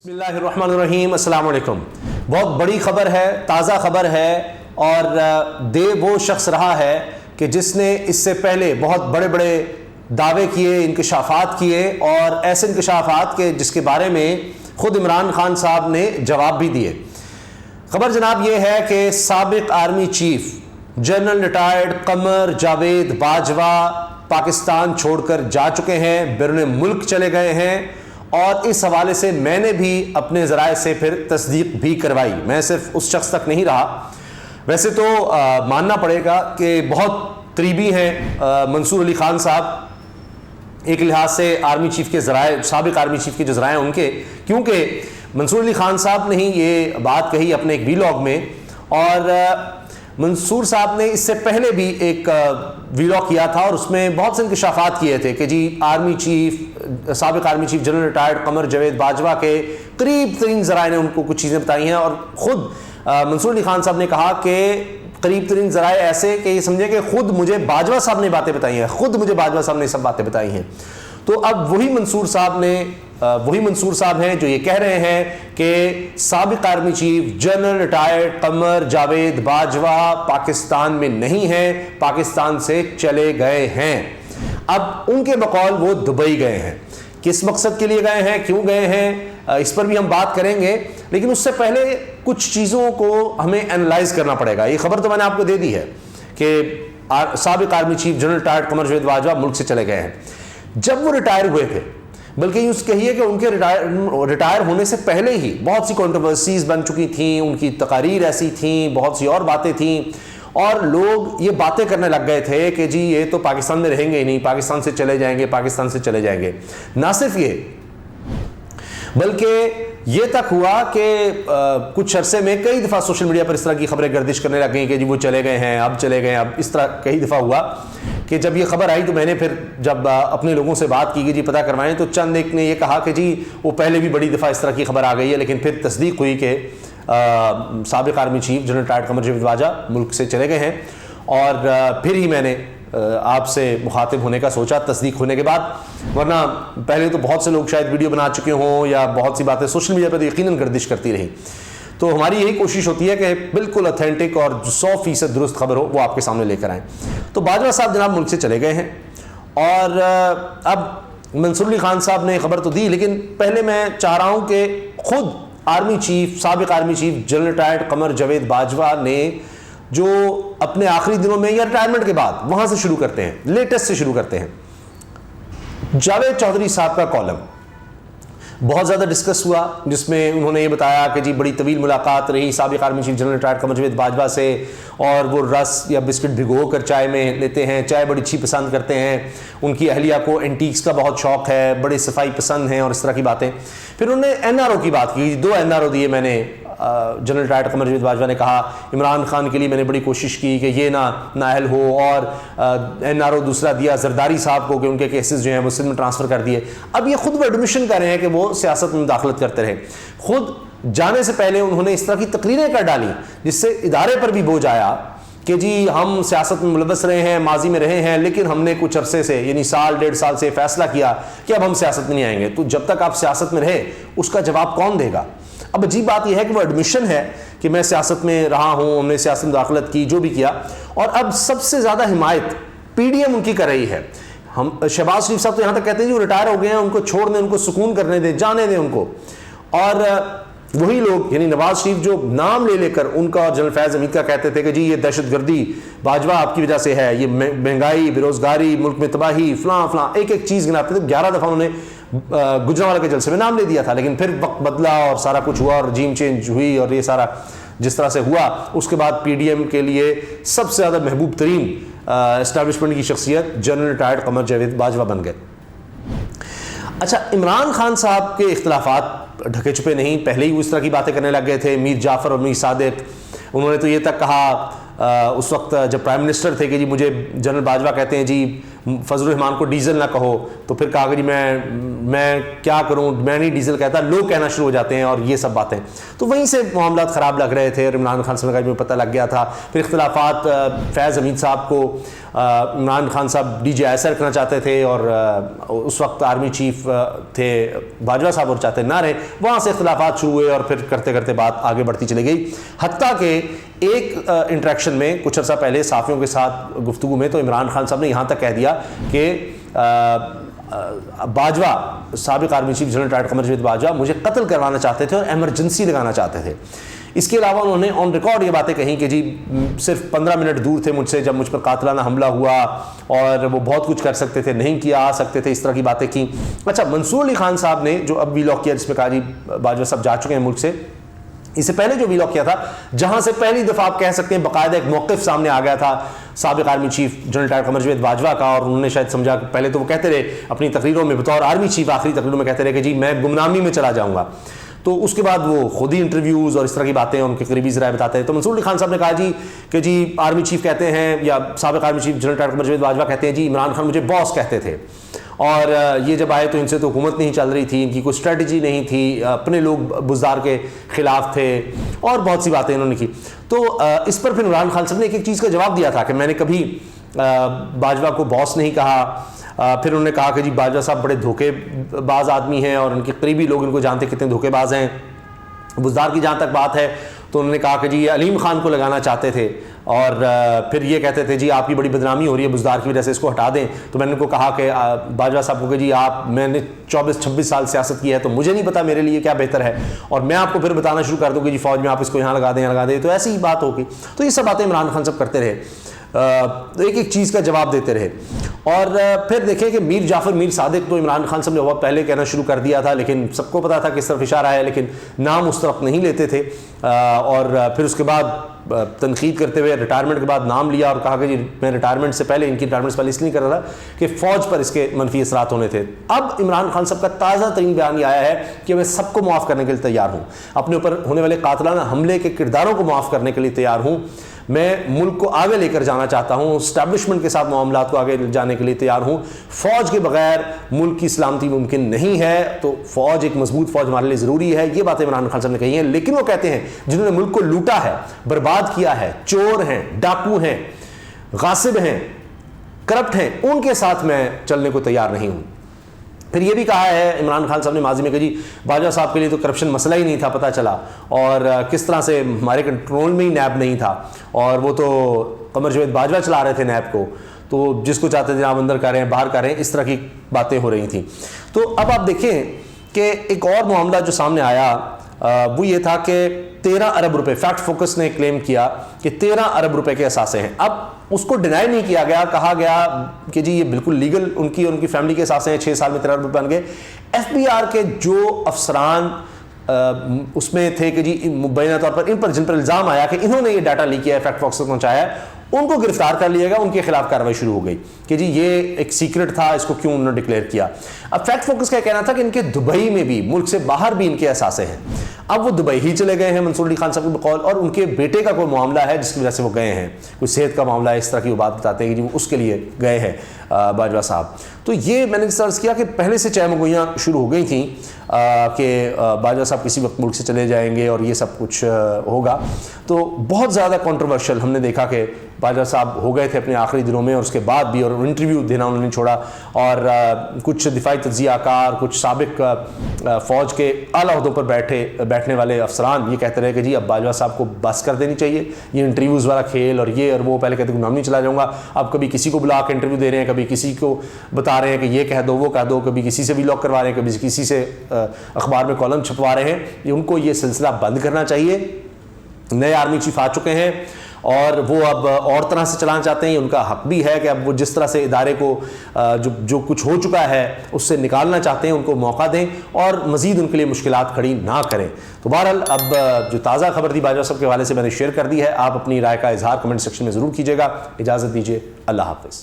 بسم اللہ الرحمن الرحیم، السلام علیکم۔ بہت بڑی خبر ہے، تازہ خبر ہے، اور وہ شخص رہا ہے کہ جس نے اس سے پہلے بہت بڑے بڑے دعوے کیے، انکشافات کیے، اور ایسے انکشافات کے جس کے بارے میں خود عمران خان صاحب نے جواب بھی دیے۔ خبر جناب یہ ہے کہ سابق army chief general retired Qamar Javed Bajwa Pakistan چھوڑ کر جا چکے ہیں، بیرون ملک چلے گئے ہیں، اور اس حوالے سے میں نے بھی اپنے ذرائع سے پھر تصدیق بھی کروائی۔ میں صرف اس شخص تک نہیں رہا، ویسے تو ماننا پڑے گا کہ بہت قریبی ہیں منصور علی خان صاحب ایک لحاظ سے آرمی چیف کے ذرائع، سابق آرمی چیف کے جو ذرائع ہیں ان کے، کیونکہ منصور علی خان صاحب نے ہی یہ بات کہی اپنے ایک ویلاگ میں، اور منصور صاحب نے اس سے پہلے بھی ایک ویلاگ کیا تھا اور اس میں بہت سے انکشافات کیے تھے کہ جی آرمی چیف، سابق army chief general retired Qamar Javed Bajwa کے قریب ترین ذرائع نے ان کو کچھ چیزیں بتائی ہیں، اور خود منصور علی خان صاحب نے کہا کہ قریب ترین ذرائع ایسے کہ یہ سمجھے کہ خود مجھے باجوہ صاحب نے باتیں بتائی ہیں، خود مجھے باجوہ صاحب نے سب باتیں بتائی ہیں۔ تو اب وہی منصور صاحب ہیں جو یہ کہہ رہے ہیں کہ سابق army chief general retired Qamar Javed Bajwa Pakistan میں نہیں ہیں، پاکستان سے چلے گئے ہیں۔ اب ان کے بقول وہ دبئی گئے ہیں، کس مقصد کے لیے گئے ہیں، کیوں گئے ہیں، اس پر بھی ہم بات کریں گے، لیکن اس سے پہلے کچھ چیزوں کو ہمیں انالائز کرنا پڑے گا۔ یہ خبر تو میں نے آپ کو دے دی ہے کہ سابق army chief general retired Qamar Javed Bajwa ملک سے چلے گئے ہیں۔ جب وہ ریٹائر ہوئے تھے، بلکہ یوں کہیے کہ ان کے ریٹائر ہونے سے پہلے ہی بہت سی کنٹروورسیز بن چکی تھیں، ان کی تقاریر ایسی تھیں، بہت سی اور باتیں تھیں، اور لوگ یہ باتیں کرنے لگ گئے تھے کہ جی یہ تو پاکستان میں رہیں گے ہی نہیں، پاکستان سے چلے جائیں گے، پاکستان سے چلے جائیں گے۔ نہ صرف یہ، بلکہ یہ تک ہوا کہ کچھ عرصے میں کئی دفعہ سوشل میڈیا پر اس طرح کی خبریں گردش کرنے لگ گئیں کہ جی وہ چلے گئے ہیں، اب چلے گئے ہیں، اب اس طرح کئی دفعہ ہوا کہ جب یہ خبر آئی تو میں نے پھر جب اپنے لوگوں سے بات کی کہ جی پتہ کروائیں، تو چند ایک نے یہ کہا کہ جی وہ پہلے بھی بڑی دفعہ اس طرح کی خبر آ گئی ہے، لیکن پھر تصدیق ہوئی کہ سابق army chief general retired Qamar Javed Bajwa ملک سے چلے گئے ہیں، اور پھر ہی میں نے آپ سے مخاطب ہونے کا سوچا تصدیق ہونے کے بعد، ورنہ پہلے تو بہت سے لوگ شاید ویڈیو بنا چکے ہوں یا بہت سی باتیں سوشل میڈیا پر یقیناً گردش کرتی رہی۔ تو ہماری یہی کوشش ہوتی ہے کہ بالکل اتھینٹک اور 100% درست خبر ہو وہ آپ کے سامنے لے کر آئیں۔ تو باجوہ صاحب جناب ملک سے چلے گئے ہیں، اور اب منصور علی خان صاحب نے خبر تو دی، لیکن پہلے میں چاہ رہا ہوں کہ خود آرمی چیف، سابق army chief general retired Qamar Javed Bajwa نے جو اپنے آخری دنوں میں یا ریٹائرمنٹ کے بعد، وہاں سے شروع کرتے ہیں، لیٹسٹ سے شروع کرتے ہیں۔ جاوید چودھری صاحب کا کالم بہت زیادہ ڈسکس ہوا، جس میں انہوں نے یہ بتایا کہ جی بڑی طویل ملاقات رہی سابق army chief general retired Qamar Javed Bajwa سے، اور وہ رس یا بسکٹ بھگو کر چائے میں لیتے ہیں، چائے بڑی اچھی پسند کرتے ہیں، ان کی اہلیہ کو اینٹیکس کا بہت شوق ہے، بڑے صفائی پسند ہیں، اور اس طرح کی باتیں۔ پھر انہوں نے این آر او کی بات کی، 2 NRO دیے میں نے۔ جنرل ریٹائرڈ قمر جاوید باجوہ نے کہا عمران خان کے لیے میں نے بڑی کوشش کی کہ یہ نہ نااہل ہو، اور NRO دوسرا دیا زرداری صاحب کو کہ ان کے کیسز جو ہیں وہ سندھ میں ٹرانسفر کر دیے۔ اب یہ خود وہ ایڈمیشن کر رہے ہیں کہ وہ سیاست میں مداخلت کرتے رہے۔ خود جانے سے پہلے انہوں نے اس طرح کی تقریریں کر ڈالی جس سے ادارے پر بھی بوجھ آیا کہ جی ہم سیاست میں ملوث رہے ہیں، ماضی میں رہے ہیں، لیکن ہم نے کچھ عرصے سے یعنی 1.5 سال سے فیصلہ کیا کہ اب ہم سیاست میں نہیں آئیں گے۔ تو جب تک آپ سیاست میں رہے اس کا جواب کون دے گا؟ اب عجیب بات یہ ہے کہ وہ ایڈمیشن ہے کہ میں سیاست میں رہا ہوں، ہم نے سیاست میں داخلت کی، جو بھی کیا، اور اب سب سے زیادہ حمایت PDM ان کی کر رہی ہے۔ ہم شہباز شریف صاحب تو یہاں تک کہتے ہیں جو ریٹائر ہو گئے ہیں ان کو چھوڑ دیں، ان کو سکون کرنے دیں، جانے دیں ان کو، اور وہی لوگ یعنی نواز شریف جو نام لے لے کر ان کا اور جنرل فیض حمید کا کہتے تھے کہ جی یہ دہشت گردی باجوہ آپ کی وجہ سے ہے، یہ مہنگائی، بے روزگاری، ملک میں تباہی، فلاں فلاں ایک ایک چیز گناتے تھے۔ 11 دفعہ انہوں نے گجرانوالہ کے جلسے میں نام لے دیا تھا، لیکن پھر وقت بدلا اور سارا کچھ ہوا اور رجیم چینج ہوئی، اور یہ سارا جس طرح سے ہوا اس کے بعد PDM کے لیے سب سے زیادہ محبوب ترین اسٹیبلشمنٹ کی شخصیت جنرل ریٹائرڈ قمر جاوید باجوہ بن گئے۔ اچھا، عمران خان صاحب کے اختلافات ڈھکے چھپے نہیں، پہلے ہی وہ اس طرح کی باتیں کرنے لگ گئے تھے۔ میر جعفر اور میر صادق، انہوں نے تو یہ تک کہا اس وقت جب پرائم منسٹر تھے کہ جی مجھے جنرل باجوہ کہتے ہیں جی فضل الرحمان کو ڈیزل نہ کہو تو پھر کہا کہ جی میں کیا کروں, میں نہیں ڈیزل کہتا, لوگ کہنا شروع ہو جاتے ہیں اور یہ سب باتیں. تو وہیں سے معاملات خراب لگ رہے تھے اور عمران خان صاحب کا مجھے پتہ لگ گیا تھا. پھر اختلافات, فیض حمید صاحب کو عمران خان صاحب ڈی جی ایسا رکھنا چاہتے تھے اور اس وقت آرمی چیف تھے باجوہ صاحب اور چاہتے نہ رہے. وہاں سے اختلافات شروع ہوئے اور پھر کرتے کرتے بات آگے بڑھتی چلی گئی. حتیٰ کہ ایک انٹریکشن میں کچھ عرصہ پہلے صحافیوں کے ساتھ گفتگو میں تو عمران خان صاحب نے یہاں تک کہہ دیا کہ باجوہ, سابق army chief general retired Qamar Javed Bajwa مجھے قتل کروانا چاہتے تھے اور ایمرجنسی لگانا چاہتے تھے. اس کے علاوہ انہوں نے آن ریکارڈ یہ باتیں کہیں کہ جی صرف 15 منٹ دور تھے مجھ سے جب مجھ پر قاتلانہ حملہ ہوا اور وہ بہت کچھ کر سکتے تھے, نہیں کیا, آ سکتے تھے, اس طرح کی باتیں کی. اچھا, منصور علی خان صاحب نے جو اب ویلاگ کیا جس میں کہا جی باجوہ صاحب جا چکے ہیں ملک سے, اس سے پہلے جو ویلاگ کیا تھا جہاں سے پہلی دفعہ آپ کہہ سکتے ہیں باقاعدہ ایک موقف سامنے آ گیا تھا سابق army chief general retired Qamar Javed Bajwa کا, اور انہوں نے شاید سمجھا, پہلے تو وہ کہتے رہے اپنی تقریروں میں بطور آرمی چیف آخری تقریروں میں کہتے رہے کہ جی میں گمنامی میں چلا جاؤں گا. تو اس کے بعد وہ خود ہی انٹرویوز اور اس طرح کی باتیں ان کے قریبی ذرائع بتاتے ہیں. تو منصور علی خان صاحب نے کہا جی کہ جی آرمی چیف کہتے ہیں یا سابق army chief general retired Qamar Javed Bajwa کہتے ہیں جی عمران خان مجھے باس کہتے تھے, اور یہ جب آئے تو ان سے تو حکومت نہیں چل رہی تھی, ان کی کوئی اسٹریٹجی نہیں تھی, اپنے لوگ بزدار کے خلاف تھے, اور بہت سی باتیں انہوں نے کی. تو اس پر پھر عمران خان صاحب نے ایک چیز کا جواب دیا تھا کہ میں نے کبھی باجوہ کو باس نہیں کہا. پھر انہوں نے کہا کہ جی باجوہ صاحب بڑے دھوکے باز آدمی ہیں اور ان کے قریبی لوگ ان کو جانتے کتنے دھوکے باز ہیں. بزدار کی جہاں تک بات ہے تو انہوں نے کہا کہ جی یہ علیم خان کو لگانا چاہتے تھے اور پھر یہ کہتے تھے جی آپ کی بڑی بدنامی ہو رہی ہے بزدار کی وجہ سے, اس کو ہٹا دیں. تو میں نے ان کو کہا کہ باجوہ صاحب کو کہ جی میں نے 24-26 سال سیاست کی ہے تو مجھے نہیں پتا میرے لیے کیا بہتر ہے, اور میں آپ کو پھر بتانا شروع کر دوں کہ جی فوج میں آپ اس کو یہاں لگا دیں یہاں لگا دیں. تو ایسی ہی بات ہوگی. تو یہ سب باتیں عمران خان صاحب کرتے رہے, ایک ایک چیز کا جواب دیتے رہے. اور پھر دیکھیں کہ میر جعفر میر صادق تو عمران خان صاحب نے بہت پہلے کہنا شروع کر دیا تھا, لیکن سب کو پتا تھا کس طرف اشارہ ہے, لیکن نام اس طرف نہیں لیتے تھے. اور پھر اس کے بعد تنقید کرتے ہوئے ریٹائرمنٹ کے بعد نام لیا اور کہا کہ جی میں ریٹائرمنٹ سے پہلے, ان کی ریٹائرمنٹ سے پہلے اس لیے کر رہا تھا کہ فوج پر اس کے منفی اثرات ہونے تھے. اب عمران خان صاحب کا تازہ ترین بیان یہ آیا ہے کہ میں سب کو معاف کرنے کے لیے تیار ہوں, اپنے اوپر ہونے والے قاتلانہ حملے کے کرداروں کو معاف کرنے کے لیے تیار ہوں, میں ملک کو آگے لے کر جانا چاہتا ہوں, اسٹیبلشمنٹ کے ساتھ معاملات کو آگے جانے کے لیے تیار ہوں. فوج کے بغیر ملک کی سلامتی ممکن نہیں ہے, تو فوج ایک مضبوط فوج ہمارے لیے ضروری ہے. یہ باتیں عمران خان صاحب نے کہی ہیں. لیکن وہ کہتے ہیں جنہوں نے ملک کو لوٹا ہے, برباد کیا ہے, چور ہیں, ڈاکو ہیں, غاصب ہیں, کرپٹ ہیں, ان کے ساتھ میں چلنے کو تیار نہیں ہوں. پھر یہ بھی کہا ہے عمران خان صاحب نے ماضی میں کہ جی باجوہ صاحب کے لیے تو کرپشن مسئلہ ہی نہیں تھا, پتہ چلا, اور کس طرح سے ہمارے کنٹرول میں ہی نیب نہیں تھا, اور وہ تو قمر جاوید باجوہ چلا رہے تھے نیب کو, تو جس کو چاہتے تھے آپ اندر کریں باہر کریں, اس طرح کی باتیں ہو رہی تھیں. تو اب آپ دیکھیں کہ ایک اور معاملہ جو سامنے آیا وہ یہ تھا کہ 13 ارب روپے, فیکٹ فوکس نے کلیم کیا کہ 13 ارب روپے کے اثاثے ہیں. اب اس کو ڈینائی نہیں کیا گیا, کہا گیا کہ جی یہ بالکل لیگل ان کی فیملی کے اثاثے ہیں, 6 سال میں 13 ارب روپے بن گئے. ایف بی آر کے جو افسران اس میں تھے کہ جی مبینہ طور پر ان پر جن پر الزام آیا کہ انہوں نے یہ ڈاٹا لیک کیا ہے, فیکٹ فوکس تک پہنچایا ہے, ان کو گرفتار کر لیا گیا, ان کے خلاف کارروائی شروع ہو گئی کہ جی یہ ایک سیکرٹ تھا, اس کو کیوں انہوں نے ڈکلیئر کیا. اب فیکٹ فوکس کا کہنا تھا کہ ان کے دبئی میں بھی, ملک سے باہر بھی ان کے اثاثے ہیں. اب وہ دبئی ہی چلے گئے ہیں منصور علی خان صاحب کے بقول, اور ان کے بیٹے کا کوئی معاملہ ہے جس کی وجہ سے وہ گئے ہیں, کوئی صحت کا معاملہ ہے, اس طرح کی وہ بات بتاتے ہیں کہ جی وہ اس کے لیے گئے ہیں باجوہ صاحب. تو یہ میں نے عرض کیا کہ پہلے سے چہ مگوئیاں شروع ہو گئی تھیں کہ باجوہ صاحب کسی وقت ملک سے چلے جائیں گے اور یہ سب کچھ ہوگا. تو بہت زیادہ کنٹروورشل ہم نے دیکھا کہ باجوہ صاحب ہو گئے تھے اپنے آخری دنوں میں, اور اس کے بعد بھی, اور انٹرویو دینا انہوں نے چھوڑا, اور کچھ دفاعی تجزیہ کار, کچھ سابق فوج کے اعلیٰ عہدوں پر بیٹھنے والے افسران یہ کہتے رہے کہ جی اب باجوہ صاحب کو بس کر دینی چاہیے, یہ انٹرویوز والا کھیل اور یہ اور وہ. پہلے کہتے کہ میں نہیں چلا جاؤں گا, اب کبھی کسی کو بلا کے انٹرویو دے رہے ہیں, کبھی کسی کو بتا رہے ہیں کہ یہ کہہ دو وہ کہہ دو, کبھی کسی سے بھی لاک کروا رہے ہیں, کبھی کسی سے اخبار میں کالم چھپوا رہے ہیں. ان کو یہ سلسلہ بند کرنا چاہیے. نئے آرمی چیف آ چکے ہیں اور وہ اب اور طرح سے چلانا چاہتے ہیں, ان کا حق بھی ہے کہ اب وہ جس طرح سے ادارے کو جو کچھ ہو چکا ہے اس سے نکالنا چاہتے ہیں, ان کو موقع دیں اور مزید ان کے لیے مشکلات کھڑی نہ کریں. تو بہرحال اب جو تازہ خبر تھی باجوہ صاحب کے حوالے سے میں نے شیئر کر دی ہے. آپ اپنی رائے کا اظہار کمنٹ سیکشن میں ضرور کیجیے گا. اجازت دیجیے, اللہ حافظ.